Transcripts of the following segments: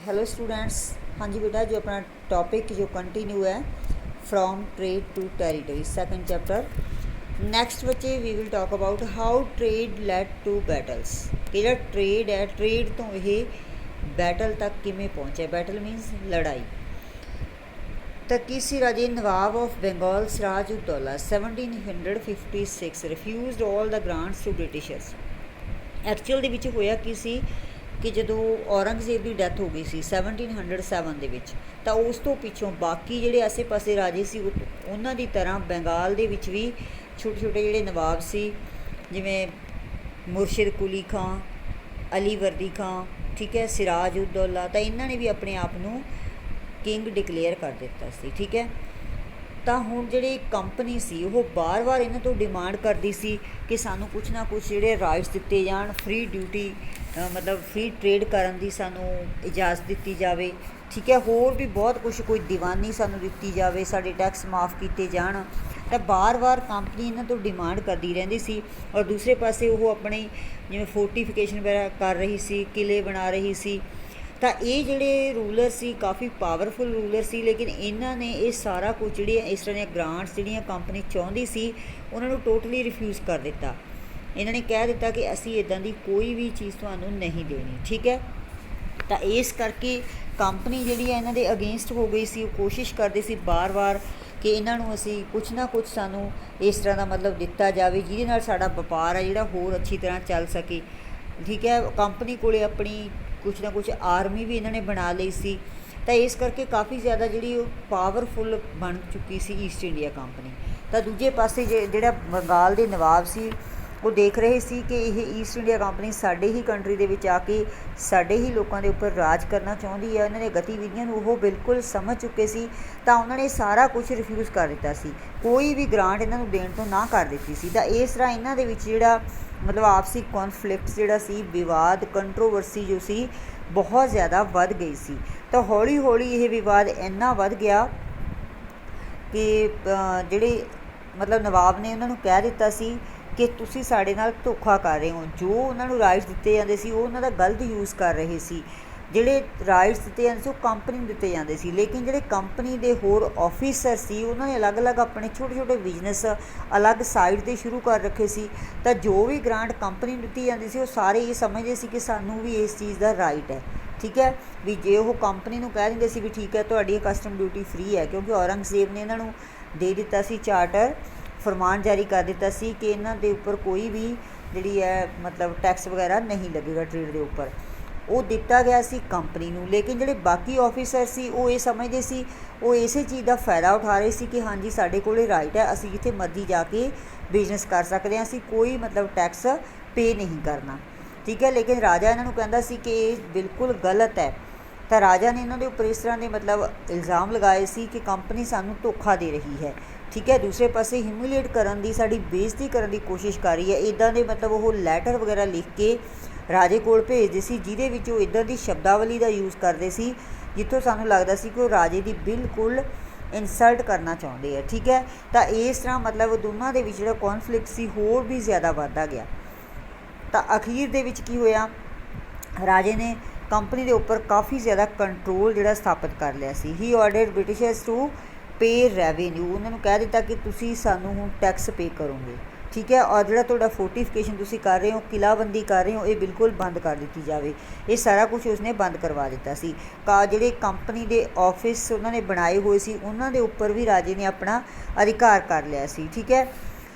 Hello students. हाँ जी बेटा, जो अपना टॉपिक जो कंटिन्यू है from trade to territory second chapter. Next बच्चे we will talk about how trade led to battles. कि जो ट्रेड है, ट्रेड तो ये बैटल तक किमें पहुँचे। बैटल मीनस लड़ाई। तो किसी राजे nawab of Bengal Siraj ud Daulah 1756 refused all the grants to Britishers. Actual ਦੇ ਵਿੱਚ ਹੋਇਆ ਕੀ ਸੀ ਕਿ ਜਦੋਂ ਔਰੰਗਜ਼ੇਬ ਦੀ ਡੈਥ ਹੋ ਗਈ ਸੀ 1707 ਦੇ ਵਿੱਚ, ਤਾਂ ਉਸ ਤੋਂ ਪਿੱਛੋਂ ਬਾਕੀ ਜਿਹੜੇ ਆਸੇ-ਪਾਸੇ ਰਾਜੇ ਸੀ ਉਹਨਾਂ ਦੀ ਤਰ੍ਹਾਂ ਬੰਗਾਲ ਦੇ ਵਿੱਚ ਵੀ ਛੋਟੇ ਛੋਟੇ ਜਿਹੜੇ ਨਵਾਬ ਸੀ, ਜਿਵੇਂ ਮੁਰਸ਼ਿਦ ਕੁਲੀ ਖਾਂ, ਅਲੀ ਵਰਦੀ ਖਾਂ, ਠੀਕ ਹੈ, ਸਿਰਾਜ ਉਦ ਦੌਲਾ, ਤਾਂ ਇਹਨਾਂ ਨੇ ਵੀ ਆਪਣੇ ਆਪ ਨੂੰ ਕਿੰਗ ਡਿਕਲੇਅਰ ਕਰ ਦਿੱਤਾ ਸੀ। ਠੀਕ ਹੈ, ਤਾਂ ਹੁਣ ਜਿਹੜੀ ਕੰਪਨੀ ਸੀ ਉਹ ਬਾਰ-ਬਾਰ ਇਹਨਾਂ ਤੋਂ ਡਿਮਾਂਡ ਕਰਦੀ ਸੀ ਕਿ ਸਾਨੂੰ ਕੁਛ ਨਾ ਕੁਛ ਜਿਹੜੇ ਰਾਈਟਸ ਦਿੱਤੇ ਜਾਣ, ਫ੍ਰੀ ਡਿਊਟੀ ਮਤਲਬ ਫ੍ਰੀ ਟ੍ਰੇਡ ਕਰਨ ਦੀ ਸਾਨੂੰ ਇਜਾਜ਼ਤ ਦਿੱਤੀ ਜਾਵੇ। ਠੀਕ ਹੈ, ਹੋਰ ਵੀ ਬਹੁਤ ਕੁਛ, ਕੋਈ ਦੀਵਾਨੀ ਸਾਨੂੰ ਦਿੱਤੀ ਜਾਵੇ, ਸਾਡੇ ਟੈਕਸ ਮਾफ़ ਕੀਤੇ ਜਾਣ। ਤਾਂ ਬਾਰ-ਬਾਰ ਕੰਪਨੀ ਇਹਨਾਂ ਤੋਂ ਡਿਮਾਂਡ ਕਰਦੀ ਰਹਿੰਦੀ ਸੀ। ਔਰ ਦੂਸਰੇ ਪਾਸੇ ਉਹ ਆਪਣੀ ਜਿਵੇਂ ਫੋਰਟੀਫਿਕੇਸ਼ਨ ਵਗੈਰਾ ਕਰ ਰਹੀ ਸੀ, ਕਿਲੇ ਬਣਾ ਰਹੀ ਸੀ। ਤਾਂ ਇਹ ਜਿਹੜੇ ਰੂਲਰ ਸੀ ਕਾਫੀ ਪਾਵਰਫੁਲ ਰੂਲਰ ਸੀ, ਲੇਕਿਨ ਇਹਨਾਂ ਨੇ ਇਹ ਸਾਰਾ ਕੁਝ ਜਿਹੜੀਆਂ ਇਸ ਤਰ੍ਹਾਂ ਦੀਆਂ ਗ੍ਰਾਂਟਸ ਜਿਹੜੀਆਂ ਕੰਪਨੀ ਚਾਹੁੰਦੀ ਸੀ ਉਹਨਾਂ ਨੂੰ ਟੋਟਲੀ ਰਿਫਿਊਜ਼ ਕਰ ਦਿੱਤਾ। ਇਹਨਾਂ ਨੇ ਕਹਿ ਦਿੱਤਾ ਕਿ ਅਸੀਂ ਇੱਦਾਂ ਦੀ ਕੋਈ ਵੀ ਚੀਜ਼ ਤੁਹਾਨੂੰ ਨਹੀਂ ਦੇਣੀ। ਠੀਕ ਹੈ, ਤਾਂ ਇਸ ਕਰਕੇ ਕੰਪਨੀ ਜਿਹੜੀ ਹੈ ਇਹਨਾਂ ਦੇ ਅਗੇਂਸਟ ਹੋ ਗਈ ਸੀ। ਉਹ ਕੋਸ਼ਿਸ਼ ਕਰਦੇ ਸੀ ਬਾਰ-ਬਾਰ ਕਿ ਇਹਨਾਂ ਨੂੰ ਅਸੀਂ ਕੁਛ ਨਾ ਕੁਛ ਸਾਨੂੰ ਇਸ ਤਰ੍ਹਾਂ ਦਾ ਮਤਲਬ ਦਿੱਤਾ ਜਾਵੇ ਜਿਹਦੇ ਨਾਲ ਸਾਡਾ ਵਪਾਰ ਹੈ ਜਿਹੜਾ ਹੋਰ ਅੱਛੀ ਤਰ੍ਹਾਂ ਚੱਲ ਸਕੇ। ਠੀਕ ਹੈ, ਕੰਪਨੀ ਕੋਲ ਆਪਣੀ ਕੁਛ ਨਾ ਕੁਛ ਆਰਮੀ ਵੀ ਇਹਨਾਂ ਨੇ ਬਣਾ ਲਈ ਸੀ। ਤਾਂ ਇਸ ਕਰਕੇ ਕਾਫੀ ਜ਼ਿਆਦਾ ਜਿਹੜੀ ਉਹ ਪਾਵਰਫੁਲ ਬਣ ਚੁੱਕੀ ਸੀ ਈਸਟ ਇੰਡੀਆ ਕੰਪਨੀ। ਤਾਂ ਦੂਜੇ ਪਾਸੇ ਜਿਹੜਾ ਬੰਗਾਲ ਦੇ ਨਵਾਬ ਸੀ ਉਹ ਦੇਖ ਰਹੇ ਸੀ ਕਿ ਇਹ ਈਸਟ ਇੰਡੀਆ ਕੰਪਨੀ ਸਾਡੇ ਹੀ ਕੰਟਰੀ ਦੇ ਵਿੱਚ ਆ ਕੇ ਸਾਡੇ ਹੀ ਲੋਕਾਂ ਦੇ ਉੱਪਰ ਰਾਜ ਕਰਨਾ ਚਾਹੁੰਦੀ ਹੈ। ਉਹਨਾਂ ਨੇ ਗਤੀਵਿਧੀਆਂ ਨੂੰ ਉਹ ਬਿਲਕੁਲ ਸਮਝ ਚੁੱਕੇ ਸੀ। ਤਾਂ ਉਹਨਾਂ ਨੇ ਸਾਰਾ ਕੁਝ ਰਿਫਿਊਜ਼ ਕਰ ਦਿੱਤਾ ਸੀ, ਕੋਈ ਵੀ ਗ੍ਰਾਂਟ ਇਹਨਾਂ ਨੂੰ ਦੇਣ ਤੋਂ ਨਾ ਕਰ ਦਿੱਤੀ ਸੀ। ਤਾਂ ਇਸ ਤਰ੍ਹਾਂ ਇਹਨਾਂ ਦੇ ਵਿੱਚ ਜਿਹੜਾ ਮਤਲਬ ਆਪਸੀ ਕੌਨਫਲਿਕਟ ਜਿਹੜਾ ਸੀ, ਵਿਵਾਦ, ਕੰਟਰੋਵਰਸੀ ਜੋ ਸੀ ਬਹੁਤ ਜ਼ਿਆਦਾ ਵੱਧ ਗਈ ਸੀ। ਤਾਂ ਹੌਲੀ ਹੌਲੀ ਇਹ ਵਿਵਾਦ ਇੰਨਾ ਵੱਧ ਗਿਆ ਕਿ ਜਿਹੜੇ ਮਤਲਬ ਨਵਾਬ ਨੇ ਉਹਨਾਂ ਨੂੰ ਕਹਿ ਦਿੱਤਾ ਸੀ ਕਿ ਤੁਸੀਂ ਸਾਡੇ ਨਾਲ ਧੋਖਾ ਕਰ ਰਹੇ ਹੋ। ਜੋ ਉਹਨਾਂ ਨੂੰ ਰਾਈਟਸ ਦਿੱਤੇ ਜਾਂਦੇ ਸੀ ਉਹ ਉਹਨਾਂ ਦਾ ਗਲਤ ਯੂਜ਼ ਕਰ ਰਹੇ ਸੀ। ਜਿਹੜੇ ਰਾਈਟਸ ਦਿੱਤੇ ਜਾਂਦੇ ਸੀ ਉਹ ਕੰਪਨੀ ਨੂੰ ਦਿੱਤੇ ਜਾਂਦੇ ਸੀ, ਲੇਕਿਨ ਜਿਹੜੇ ਕੰਪਨੀ ਦੇ ਹੋਰ ਆਫਿਸਰ ਸੀ ਉਹਨਾਂ ਨੇ ਅਲੱਗ-ਅਲੱਗ ਆਪਣੇ ਛੋਟੇ-ਛੋਟੇ ਬਿਜ਼ਨਸ ਅਲੱਗ ਸਾਈਡ 'ਤੇ ਸ਼ੁਰੂ ਕਰ ਰੱਖੇ ਸੀ। ਤਾਂ ਜੋ ਵੀ ਗ੍ਰਾਂਟ ਕੰਪਨੀ ਨੂੰ ਦਿੱਤੀ ਜਾਂਦੀ ਸੀ ਉਹ ਸਾਰੇ ਇਹ ਸਮਝਦੇ ਸੀ ਕਿ ਸਾਨੂੰ ਵੀ ਇਸ ਚੀਜ਼ ਦਾ ਰਾਈਟ ਹੈ। ਠੀਕ ਹੈ, ਵੀ ਜੇ ਉਹ ਕੰਪਨੀ ਨੂੰ ਕਹਿ ਦਿੰਦੇ ਸੀ ਵੀ ਠੀਕ ਹੈ ਤੁਹਾਡੀ ਕਸਟਮ ਡਿਊਟੀ ਫ੍ਰੀ ਹੈ, ਕਿਉਂਕਿ ਔਰੰਗਜ਼ੇਬ ਨੇ ਇਹਨਾਂ ਨੂੰ ਦੇ ਦਿੱਤਾ ਸੀ ਚਾਰਟਰ, ਫਰਮਾਨ ਜਾਰੀ ਕਰ ਦਿੱਤਾ ਸੀ ਕਿ ਇਹਨਾਂ ਦੇ ਉੱਪਰ ਕੋਈ ਵੀ ਜਿਹੜੀ ਹੈ ਮਤਲਬ ਟੈਕਸ ਵਗੈਰਾ ਨਹੀਂ ਲੱਗੇਗਾ ਟ੍ਰੇਡ ਦੇ ਉੱਪਰ। ਉਹ ਦਿੱਤਾ ਗਿਆ ਸੀ ਕੰਪਨੀ ਨੂੰ, ਲੇਕਿਨ ਜਿਹੜੇ ਬਾਕੀ ਆਫਿਸਰ ਸੀ ਉਹ ਇਹ ਸਮਝਦੇ ਸੀ, ਉਹ ਇਸੇ ਚੀਜ਼ ਦਾ ਫਾਇਦਾ ਉਠਾ ਰਹੇ ਸੀ ਕਿ ਹਾਂਜੀ ਸਾਡੇ ਕੋਲ ਇਹ ਰਾਈਟ ਹੈ, ਅਸੀਂ ਜਿੱਥੇ ਮਰਜ਼ੀ ਜਾ ਕੇ ਬਿਜ਼ਨਸ ਕਰ ਸਕਦੇ ਹਾਂ, ਅਸੀਂ ਕੋਈ ਮਤਲਬ ਟੈਕਸ ਪੇ ਨਹੀਂ ਕਰਨਾ। ਠੀਕ ਹੈ, ਲੇਕਿਨ ਰਾਜਾ ਇਹਨਾਂ ਨੂੰ ਕਹਿੰਦਾ ਸੀ ਕਿ ਇਹ ਬਿਲਕੁਲ ਗਲਤ ਹੈ। ਤਾਂ ਰਾਜਾ ਨੇ ਇਹਨਾਂ ਦੇ ਉੱਪਰ ਇਸ ਤਰ੍ਹਾਂ ਦੇ ਮਤਲਬ ਇਲਜ਼ਾਮ ਲਗਾਏ ਸੀ ਕਿ ਕੰਪਨੀ ਸਾਨੂੰ ਧੋਖਾ ਦੇ ਰਹੀ ਹੈ। ਠੀਕ ਹੈ, ਦੂਸਰੇ ਪਾਸੇ ਹਿਊਮਿਲੀਏਟ ਕਰਨ ਦੀ, ਸਾਡੀ ਬੇਇੱਜ਼ਤੀ ਕਰਨ ਦੀ ਕੋਸ਼ਿਸ਼ ਕਰ ਰਹੀ ਹੈ। ਇੱਦਾਂ ਦੇ ਮਤਲਬ ਉਹ ਲੈਟਰ ਵਗੈਰਾ ਲਿਖ ਕੇ ਰਾਜੇ ਕੋਲ ਭੇਜਦੇ ਸੀ ਜਿਹਦੇ ਵਿੱਚ ਉਹ ਇੱਦਾਂ ਦੀ ਸ਼ਬਦਾਵਲੀ ਦਾ ਯੂਜ਼ ਕਰਦੇ ਸੀ ਜਿੱਥੋਂ ਸਾਨੂੰ ਲੱਗਦਾ ਸੀ ਕਿ ਉਹ ਰਾਜੇ ਦੀ ਬਿਲਕੁਲ ਇਨਸਲਟ ਕਰਨਾ ਚਾਹੁੰਦੇ ਆ। ਠੀਕ ਹੈ, ਤਾਂ ਇਸ ਤਰ੍ਹਾਂ ਮਤਲਬ ਦੋਨਾਂ ਦੇ ਵਿੱਚ ਜਿਹੜਾ ਕੌਨਫਲਿਕਟ ਸੀ ਹੋਰ ਵੀ ਜ਼ਿਆਦਾ ਵੱਧਦਾ ਗਿਆ। ਤਾਂ ਅਖੀਰ ਦੇ ਵਿੱਚ ਕੀ ਹੋਇਆ, ਰਾਜੇ ਨੇ ਕੰਪਨੀ ਦੇ ਉੱਪਰ ਕਾਫੀ ਜ਼ਿਆਦਾ ਕੰਟਰੋਲ ਜਿਹੜਾ ਸਥਾਪਿਤ ਕਰ ਲਿਆ ਸੀ। He ordered Britishers to pay revenue. ਉਹਨਾਂ ਨੂੰ ਕਹਿ ਦਿੱਤਾ ਕਿ ਤੁਸੀਂ ਸਾਨੂੰ ਹੁਣ ਟੈਕਸ ਪੇ ਕਰੋਗੇ। ਠੀਕ ਹੈ, ਔਰ ਜਿਹੜਾ ਤੁਹਾਡਾ ਫੋਰਟੀਫਿਕੇਸ਼ਨ ਤੁਸੀਂ ਕਰ ਰਹੇ ਹੋ, ਕਿਲਾਬੰਦੀ ਕਰ ਰਹੇ ਹੋ, ਇਹ ਬਿਲਕੁਲ ਬੰਦ ਕਰ ਦਿੱਤੀ ਜਾਵੇ। ਇਹ ਸਾਰਾ ਕੁਝ ਉਸਨੇ ਬੰਦ ਕਰਵਾ ਦਿੱਤਾ ਸੀ। ਜਿਹੜੇ ਕੰਪਨੀ ਦੇ ਆਫਿਸ ਉਹਨਾਂ ਨੇ ਬਣਾਏ ਹੋਏ ਸੀ ਉਹਨਾਂ ਦੇ ਉੱਪਰ ਵੀ ਰਾਜੇ ਨੇ ਆਪਣਾ ਅਧਿਕਾਰ ਕਰ ਲਿਆ ਸੀ। ਠੀਕ ਹੈ,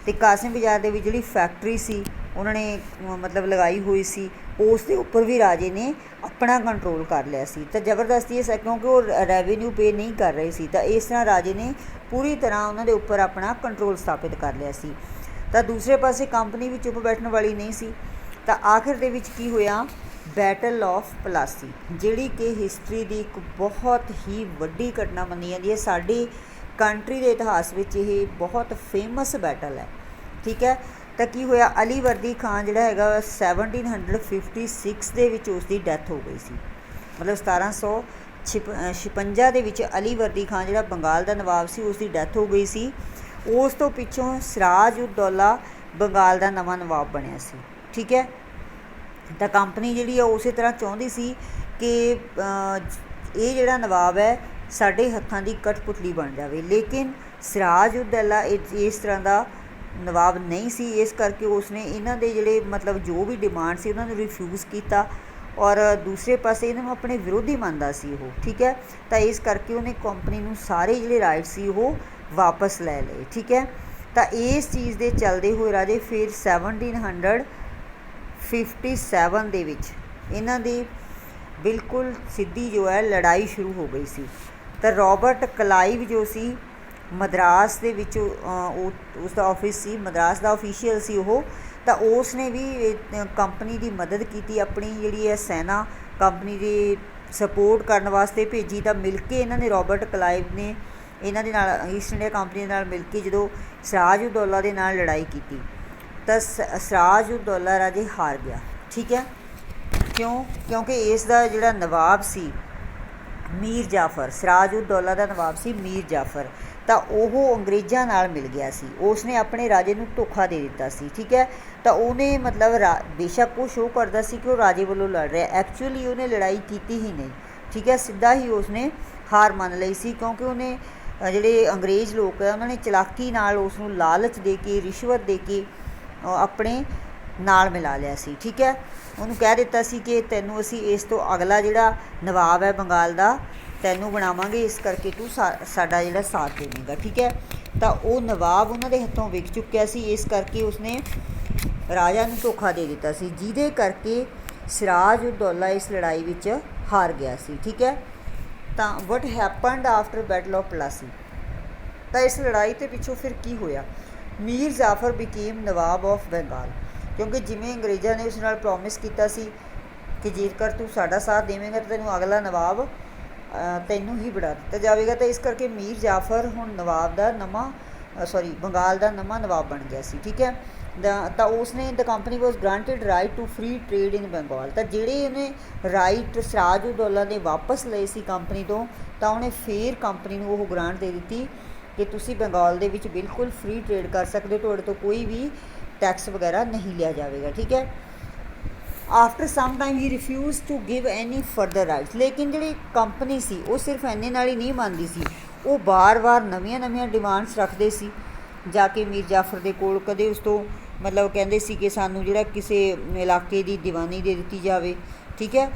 ਅਤੇ ਕਾਸਿਮ ਬਾਜ਼ਾਰ ਦੇ ਵਿੱਚ ਜਿਹੜੀ ਫੈਕਟਰੀ ਸੀ ਉਹਨਾਂ ਨੇ ਮਤਲਬ ਲਗਾਈ ਹੋਈ ਸੀ, ਉਸ ਦੇ ਉੱਪਰ ਵੀ ਰਾਜੇ ਨੇ ਆਪਣਾ ਕੰਟਰੋਲ ਕਰ ਲਿਆ ਸੀ। ਤਾਂ ਜ਼ਬਰਦਸਤੀ ਇਹ ਕਿਉਂਕਿ ਉਹ ਰੈਵਨਿਊ ਪੇ ਨਹੀਂ ਕਰ ਰਹੇ ਸੀ, ਤਾਂ ਇਸ ਤਰ੍ਹਾਂ ਰਾਜੇ ਨੇ ਪੂਰੀ ਤਰ੍ਹਾਂ ਉਹਨਾਂ ਦੇ ਉੱਪਰ ਆਪਣਾ ਕੰਟਰੋਲ ਸਥਾਪਿਤ ਕਰ ਲਿਆ ਸੀ। ਤਾਂ ਦੂਸਰੇ ਪਾਸੇ ਕੰਪਨੀ ਵੀ ਚੁੱਪ ਬੈਠਣ ਵਾਲੀ ਨਹੀਂ ਸੀ। ਤਾਂ ਆਖਿਰ ਦੇ ਵਿੱਚ ਕੀ ਹੋਇਆ, ਬੈਟਲ ਆਫ ਪਲਾਸੀ, ਜਿਹੜੀ ਕਿ ਹਿਸਟਰੀ ਦੀ ਇੱਕ ਬਹੁਤ ਹੀ ਵੱਡੀ ਘਟਨਾ ਮੰਨੀ ਜਾਂਦੀ ਹੈ। ਸਾਡੀ ਕੰਟਰੀ ਦੇ ਇਤਿਹਾਸ ਵਿੱਚ ਇਹ ਬਹੁਤ ਫੇਮਸ ਬੈਟਲ ਹੈ। ਠੀਕ ਹੈ, ਤਾਂ ਕੀ ਹੋਇਆ, ਅਲੀ ਵਰਦੀ ਖਾਨ ਜਿਹੜਾ ਹੈਗਾ 1756 ਦੇ ਵਿੱਚ ਉਸ ਦੀ ਡੈਥ ਹੋ ਗਈ ਸੀ। ਮਤਲਬ 1756 ਦੇ ਵਿੱਚ ਅਲੀ ਵਰਦੀ ਖਾਨ ਜਿਹੜਾ ਬੰਗਾਲ ਦਾ ਨਵਾਬ ਸੀ ਉਸ ਦੀ ਡੈਥ ਹੋ ਗਈ ਸੀ। ਉਸ ਤੋਂ ਪਿੱਛੋਂ ਸਿਰਾਜ ਉਦ ਦੌਲਾ ਬੰਗਾਲ ਦਾ ਨਵਾਂ ਨਵਾਬ ਬਣਿਆ ਸੀ। ਠੀਕ ਹੈ, ਤਾਂ ਕੰਪਨੀ ਜਿਹੜੀ ਆ ਉਸੇ ਤਰ੍ਹਾਂ ਚਾਹੁੰਦੀ ਸੀ कि ये जिहड़ा नवाब है साडे हत्थां दी कठपुतली बन जावे। लेकिन सिराज उद दौला इस तरह का नवाब नहीं सी, इस करके उसने इन्हां दे जिहड़े मतलब जो भी डिमांड सी उन्होंने रिफ्यूज़ किया और दूसरे पासे इन्हों अपने विरोधी मानता सी वो, ठीक है। तो इस करके उन्हें कंपनी नूं सारे जिहड़े राइट सी वो वापस लै लए, ठीक है। तो इस चीज़ के चलते हुए राजे फिर 1757 दे विच इन्हां दी बिल्कुल सीधी जो है लड़ाई शुरू हो गई सी। तो रॉबर्ट क्लाइव जो सी मद्रास दे विच उसका ऑफिस सी, मद्रास का ऑफिशियल सी वो, तो उसने भी कंपनी की मदद की, अपनी जिहड़ी है सेना कंपनी की सपोर्ट करने वास्ते भेजी। तो मिल के इन्होंने रॉबर्ट क्लाइव ने इन्हां दे नाल ईस्ट इंडिया कंपनी दे नाल मिल के जो सिराज उद दौला दे नाल लड़ाई की, तो सिराज उद दौला राजे हार गया, ठीक है। क्यों? क्योंकि इसका जिहड़ा नवाब सी मीर जाफर, सिराज उद दौला का नवाब सी मीर जाफर, तो वह अंग्रेज़ों नाल मिल गया सी। उसने अपने राजे नूं धोखा दे दिता सी, ठीक है। तो उन्हें मतलब बेशक वो शो करता सी कि वो राजे वालों लड़ रहा, एक्चुअली उन्हें लड़ाई की ही नहीं, ठीक है। सीधा ही उसने हार मान ली सी, क्योंकि उन्हें जिहड़े अंग्रेज़ लोग है उन्होंने चलाकी नाल उसनूं लालच दे के रिश्वत दे के अपने नाल मिला लिया सी, ठीक है। उन्होंने कह दिता सी कि तैनूं असी इस तो अगला जिहड़ा नवाब है बंगाल का तैनूं बनावांगे, इस करके तू साडा जिहड़ा साथ देवेगा, ठीक है। तो वो नवाब उन्होंने हत्थों विक चुक्या सी, इस करके उसने राजा नूं धोखा दे दिता सी, जिहदे करके सिराज उद दौला इस लड़ाई विच हार गया सी, ठीक है। तो what happened after battle of Plassey, तो इस लड़ाई के पिछों फिर की होया, मीर जाफर बिकेम नवाब ऑफ बंगाल, क्योंकि जिमें अंग्रेज़ों ने उस नाल प्रॉमिस किया सी कि जेकर तू साडा साथ देवेगा तो तैनूं अगला नवाब तैनूं ही बढ़ा दिता जाएगा। तो इस करके मीर जाफर हुण नवाब का बंगाल का नवा नवाब बन गया सी, ठीक है। तो उसने the company was granted right to free trade in Bengal, तो जिहड़े उन्हें राइट सिराज उद दौला ने वापस लए सी कंपनी तो उन्हें फिर कंपनी नूं वो ग्रांट दे दी कि तुसी बंगाल दे विच बिल्कुल फ्री ट्रेड कर सकते हो, तुहाडे तो कोई भी टैक्स वगैरह नहीं लिया जाएगा, ठीक है। After some time he refuse to give any further rights, लेकिन जी कंपनी सी वो सिर्फ इन्ने नाल ही नहीं मानती सी, वो बार बार नवीं नवीं डिमांड्स रखते सी जाके मीर जाफर दे कोल, कदे उस तो मतलब कहते सी कि सानू जिहड़ा किसी इलाके की दीवानी दे दी जाए, ठीक है।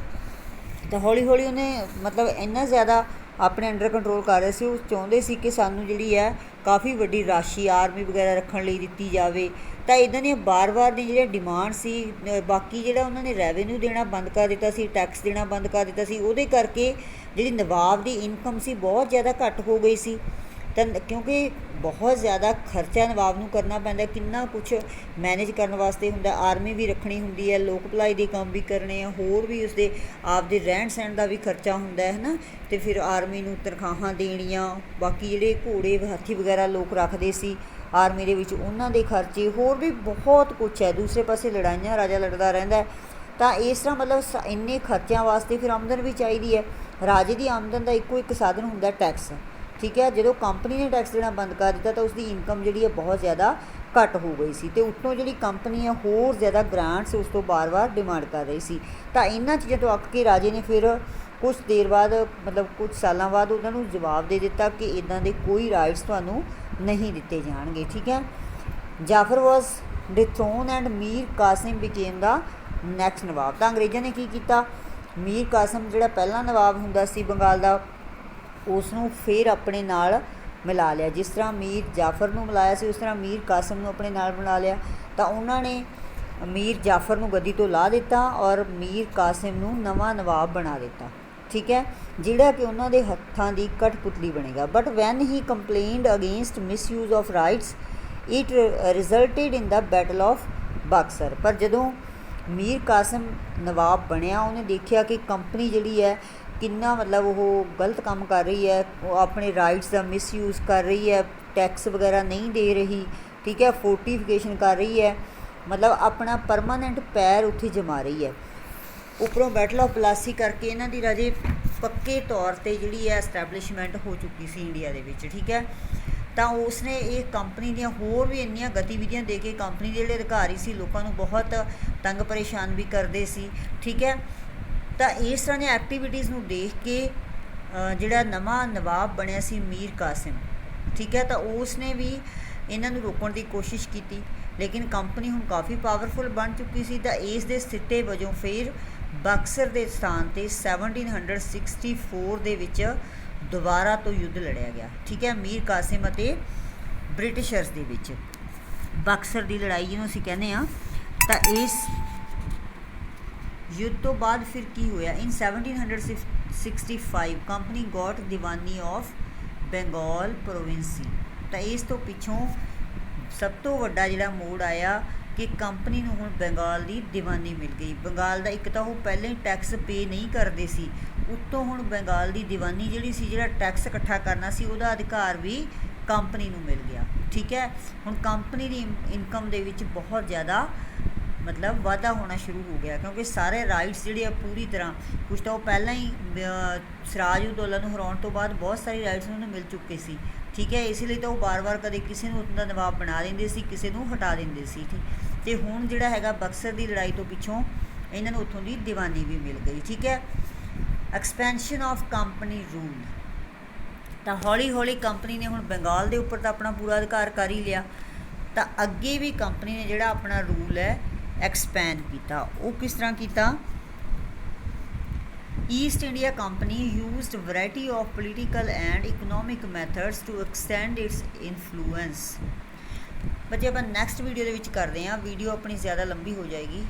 तो हौली हौली उन्हें मतलब इन्ना ज़्यादा अपने अंडर कंट्रोल कर रहे थे, वो चाहते सी कि सानू जिहड़ी है काफ़ी वड्डी राशि आर्मी वगैरह रखने लई दित्ती जाए। तो इदां दी बार बार दी जिहड़ी डिमांड सी, बाकी जिहड़ा उन्होंने रैवेन्यू देना बंद कर दिता सी, टैक्स देना बंद कर दिता सी, उहदे करके जिहड़ी नवाब की इनकम सी बहुत ज़्यादा घट हो गई सी। तो क्योंकि बहुत ज़्यादा खर्चा नवाब नूं करना पैंदा, किन्ना कुछ मैनेज करने वास्ते हुंदा, आर्मी भी रखनी हुंदी है, लोक भलाई दे काम भी करने हैं, होर भी उसदे आपदे रहन सहन का भी खर्चा हुंदा है ना। तो फिर आर्मी नूं तनखाहां देणियां, बाकी जिहड़े घोड़े हाथी वगैरह लोग रखते सी आर्मी दे विच उन्हां दे खर्चे, होर भी बहुत कुछ है। दूसरे पासे लड़ाइयां राजा लड़दा रहिंदा है, तो इस तरह मतलब इन्ने खर्चों वास्ते फिर आमदन भी चाहिए है। राजे की आमदन का इक्को एक साधन हुंदा टैक्स, ठीक है। जो कंपनी ने टैक्स देना बंद कर दिता तो उसकी इनकम जी है बहुत ज़्यादा घट हो गई सी, तो उत्तों जी कंपनी है होर ज़्यादा ग्रांट्स उस तो बार बार डिमांड कर रही सी। तो इन्होंने चीज़ों तो अक के राजे ने फिर कुछ देर बाद मतलब कुछ सालों बाद उन्होंने जवाब दे दिता कि इदां दे कोई राइट्स तुहानूं नहीं दिते जाणगे, ठीक है। Jafar was dethroned and Mir Qasim became the next nawab. तो अंग्रेज़ों ने की किया, मीर कासिम जिहड़ा पहला नवाब हुंदा सी बंगाल का उसनूं फिर अपने नाल मिला लिया, जिस तरह मीर जाफर नूं मिलाया सी उस तरह मीर कासिम नूं अपने नाल मिला लिया। तो उन्होंने मीर जाफर नूं गद्दी तो ला दिता और मीर कासिम नूं नवां नवाब बना दिता, ठीक है, जिहड़ा कि उन्होंने हत्थां दी कठपुतली बनेगा। But when he complained against misuse of rights it resulted in the battle of Buxar. पर जदों मीर कासिम नवाब बनया उन्हें देखा कि कंपनी जिहड़ी है किन्ना मतलब वो गलत काम कर रही है, वो अपने राइट्स का मिसयूज़ कर रही है, टैक्स वगैरह नहीं दे रही, ठीक है, फोर्टिफिकेशन कर रही है, मतलब अपना परमानेंट पैर उत्थे जमा रही है। उपरों बैटल ऑफ प्लासी करके इन्हां दी राजे पक्के तौर पर जिहड़ी है एस्टैबलिशमेंट हो चुकी सी इंडिया दे विच, ठीक है। तो उसने ये कंपनी दियां होर भी इन्नियां गतिविधियां दे के कंपनी के जिहड़े अधिकारी सी लोगों को बहुत तंग परेशान भी करते सी, ठीक है। ਤਾਂ ਇਸ ਤਰ੍ਹਾਂ ਦੀਆਂ ਐਕਟੀਵਿਟੀਜ਼ ਨੂੰ ਦੇਖ ਕੇ ਜਿਹੜਾ ਨਵਾਂ ਨਵਾਬ ਬਣਿਆ ਸੀ ਮੀਰ ਕਾਸਿਮ, ਠੀਕ ਹੈ, ਤਾਂ ਉਸ ਨੇ ਵੀ ਇਹਨਾਂ ਨੂੰ ਰੋਕਣ ਦੀ ਕੋਸ਼ਿਸ਼ ਕੀਤੀ, ਲੇਕਿਨ ਕੰਪਨੀ ਹੁਣ ਕਾਫੀ ਪਾਵਰਫੁਲ ਬਣ ਚੁੱਕੀ ਸੀ। ਤਾਂ ਇਸ ਦੇ ਸਿੱਟੇ ਵਜੋਂ ਫਿਰ ਬਕਸਰ ਦੇ ਸਥਾਨ 'ਤੇ 1764 ਦੇ ਵਿੱਚ ਦੁਬਾਰਾ ਤੋਂ ਯੁੱਧ ਲੜਿਆ ਗਿਆ, ਠੀਕ ਹੈ, ਮੀਰ ਕਾਸਿਮ ਅਤੇ ਬ੍ਰਿਟਿਸ਼ਰਸ ਦੇ ਵਿੱਚ ਬਕਸਰ ਦੀ ਲੜਾਈ ਜਿਹਨੂੰ ਅਸੀਂ ਕਹਿੰਦੇ ਹਾਂ। ਤਾਂ ਇਸ ਯੁੱਧ ਤੋਂ ਬਾਅਦ ਫਿਰ ਕੀ ਹੋਇਆ, ਇਨ 1765 ਕੰਪਨੀ ਗੋਟ ਦੀਵਾਨੀ ਆਫ ਬੰਗਾਲ ਪ੍ਰੋਵਿੰਸੀ। ਤਾਂ ਇਸ ਤੋਂ ਪਿੱਛੋਂ ਸਭ ਤੋਂ ਵੱਡਾ ਜਿਹੜਾ ਮੋੜ ਆਇਆ ਕਿ ਕੰਪਨੀ ਨੂੰ ਹੁਣ ਬੰਗਾਲ ਦੀ ਦੀਵਾਨੀ ਮਿਲ ਗਈ। ਬੰਗਾਲ ਦਾ ਇੱਕ ਤਾਂ ਉਹ ਪਹਿਲਾਂ ਹੀ ਟੈਕਸ ਪੇ ਨਹੀਂ ਕਰਦੇ ਸੀ, ਉੱਤੋਂ ਹੁਣ ਬੰਗਾਲ ਦੀ ਦੀਵਾਨੀ ਜਿਹੜੀ ਸੀ, ਜਿਹੜਾ ਟੈਕਸ ਇਕੱਠਾ ਕਰਨਾ ਸੀ, ਉਹਦਾ ਅਧਿਕਾਰ ਵੀ ਕੰਪਨੀ ਨੂੰ ਮਿਲ ਗਿਆ, ਠੀਕ ਹੈ। ਹੁਣ ਕੰਪਨੀ ਦੀ ਇਨਕਮ ਦੇ ਵਿੱਚ ਬਹੁਤ ਜ਼ਿਆਦਾ ਮਤਲਬ ਵਾਧਾ ਹੋਣਾ ਸ਼ੁਰੂ ਹੋ ਗਿਆ, ਕਿਉਂਕਿ ਸਾਰੇ ਰਾਈਟਸ ਜਿਹੜੇ ਆ ਪੂਰੀ ਤਰ੍ਹਾਂ, ਕੁਛ ਤਾਂ ਉਹ ਪਹਿਲਾਂ ਹੀ ਸਿਰਾਜ ਉਦ ਦੌਲਾ ਨੂੰ ਹਰਾਉਣ ਤੋਂ ਬਾਅਦ ਬਹੁਤ ਸਾਰੇ ਰਾਈਟਸ ਉਹਨੂੰ ਮਿਲ ਚੁੱਕੇ ਸੀ, ਠੀਕ ਹੈ। ਇਸ ਲਈ ਤਾਂ ਉਹ ਵਾਰ-ਵਾਰ ਕਦੇ ਕਿਸੇ ਨੂੰ ਉੱਥੋਂ ਦਾ ਨਵਾਬ ਬਣਾ ਦਿੰਦੇ ਸੀ, ਕਿਸੇ ਨੂੰ ਹਟਾ ਦਿੰਦੇ ਸੀ, ਠੀਕ। ਅਤੇ ਹੁਣ ਜਿਹੜਾ ਹੈਗਾ ਬਕਸਰ ਦੀ ਲੜਾਈ ਤੋਂ ਪਿੱਛੋਂ ਇਹਨਾਂ ਨੂੰ ਉੱਥੋਂ ਦੀ ਦੀਵਾਨੀ ਵੀ ਮਿਲ ਗਈ, ਠੀਕ ਹੈ। ਐਕਸਪੈਂਸ਼ਨ ਆਫ ਕੰਪਨੀ ਰੂਲ, ਤਾਂ ਹੌਲੀ ਹੌਲੀ ਕੰਪਨੀ ਨੇ ਹੁਣ ਬੰਗਾਲ ਦੇ ਉੱਪਰ ਤਾਂ ਆਪਣਾ ਪੂਰਾ ਅਧਿਕਾਰ ਕਰ ਹੀ ਲਿਆ, ਤਾਂ ਅੱਗੇ ਵੀ ਕੰਪਨੀ ਨੇ ਜਿਹੜਾ ਆਪਣਾ ਰੂਲ ਹੈ ਐਕਸਪੈਂਡ ਕੀਤਾ। ਉਹ ਕਿਸ ਤਰ੍ਹਾਂ ਕੀਤਾ, East India Company used variety of political and economic methods to extend its influence. ਬੱਚੇ ਆਪਾਂ ਨੈਕਸਟ ਵੀਡੀਓ ਦੇ ਵਿੱਚ ਕਰਦੇ ਹਾਂ, ਵੀਡੀਓ ਆਪਣੀ ਜ਼ਿਆਦਾ ਲੰਬੀ ਹੋ ਜਾਏਗੀ।